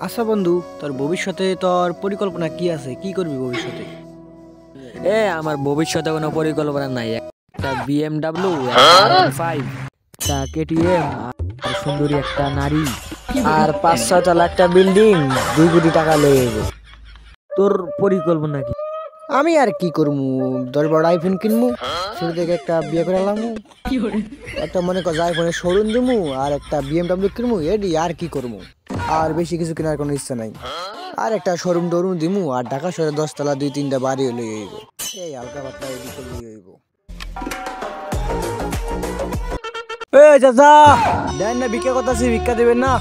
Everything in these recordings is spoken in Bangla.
আচ্ছা বন্ধু, তোর ভবিষ্যতে তোর পরিকল্পনা কি আছে? কি করবি ভবিষ্যতে? আমার ভবিষ্যতে কোনো পরিকল্পনা নাই। একটা বিএমডাব্লিউ, ফাইভ, একটা কেটিএম, আর সুন্দরী একটা নারী, আর 5-6 তলা একটা বিল্ডিং, 2 কোটি টাকা লেগে যাবে। তোর পরিকল্পনা কি? আমি আর কি করবো, 10 বড় আইফোন কিনবো, শুরু থেকে একটা বিয়ে করে আলামু, একটা মনে কর আইফোনের শোরুম দিমু, আর একটা বিএমডাব্লিউ কিনবো, এডি আর কি করবো। আর বেশি কিছু কেনার কোনো ইচ্ছা নাই। আর একটা শোরুম টোরুম দিমু, আর ঢাকা শহরে 10 তলা 2-3টা বাড়ি হলে হইব। এই হালকা পাতলা এডি করলে হইব। চাচা দেন না, ভিক্ষা করতেছি, ভিক্ষা দেবেন না?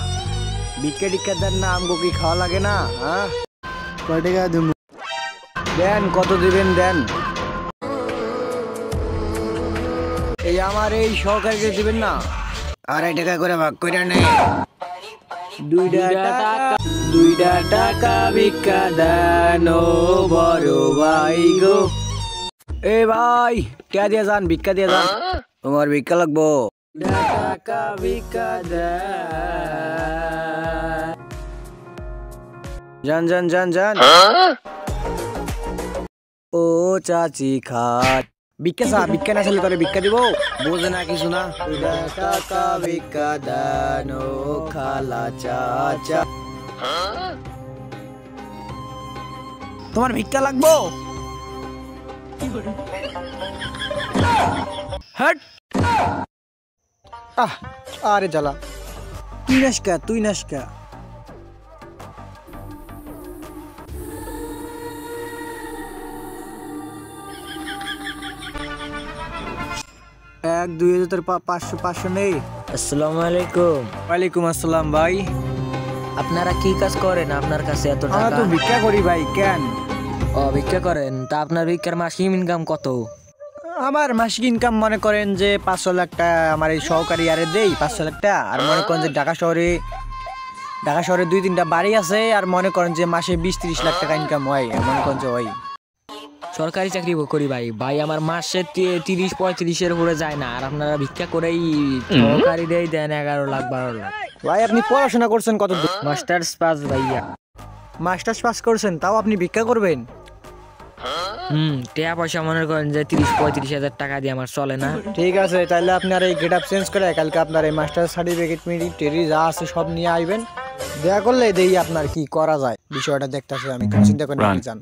ভিক্ষা টিক্ষা দেন না, আমগো কি খাওয়া লাগে না? হ্যাঁ, কয় টাকা দেব? দেন, কত দিবেন দেন। এই আমার এই সহকারীকে দিবেন না? 2.5 টাকা করে ভাগ করে নেই। 2টা টাকা ভিক্ষা দেন ও বড় ভাই গো। এ ভাই, টিয়া দিয়ে যান, ভিক্ষা দিয়ে যান, তোমার ভিক্ষা লাগবো। টাকা ভিক্ষা দেন, যান যান যান যান। ও চাচি খাট ভিক্ষা চা, ভিক্ষা না চলে তোরে ভিক্ষা দিব? বোঝে না কিছু না। টাকা ভিক্ষা দেন ও খালা চাচা, তোমার ভিক্ষা লাগবো? হট। আরে জ্বালা, তুই নাসকা, তুই নাসকা। 1-2 হাজার 500 নেই। আসসালামু আলাইকুম। ওয়ালাইকুম আসসালাম ভাই। আপনারা কি কাজ করেন? আপনার কাছে এত আমরা টাকা? তো ভিক্ষা করি ভাই। কেন? ভিক্ষা করেন? তা আপনার ভিক্ষার মাসিক ইনকাম কত? আমার মাসিক ইনকাম মনে করেন যে 500 লাখ টাকা আমার এই সহকারী আরে দেই, 500 লাখ টাকা। আর মনে করেন যে ঢাকা শহরে 2-3টা বাড়ি আছে, আর মনে করেন যে মাসে 20-30 লাখ টাকা ইনকাম হয়, মনে করেন যে হয়। সরকারি চাকরি করি ভাই। ভাই আমার মাসে 30-35-এর উপরে যায় না, আর আপনারা ভিক্ষা করেই সরকারি দেন 11 লাখ 12 লাখ। ভাই আপনি পড়াশোনা করছেন কত? মাস্টার্স পাস ভাইয়া। মাস্টার্স পাস করছেন, তাও আপনি ভিক্ষা করবেন? টাকা পয়সা মনে করেন যে 30-35 হাজার টাকা দিয়ে আমার চলে না। ঠিক আছে, তাহলে আপনার এই গেট আপ চেঞ্জ করে কালকে আপনার এই মাস্টার সার্টিফিকেট মিলিটারি যা আছে সব নিয়ে আইবেন। দেখা করলে দেই আপনার কি করা যায়, বিষয়টা দেখতেছি আমি, চিন্তা করেন যান।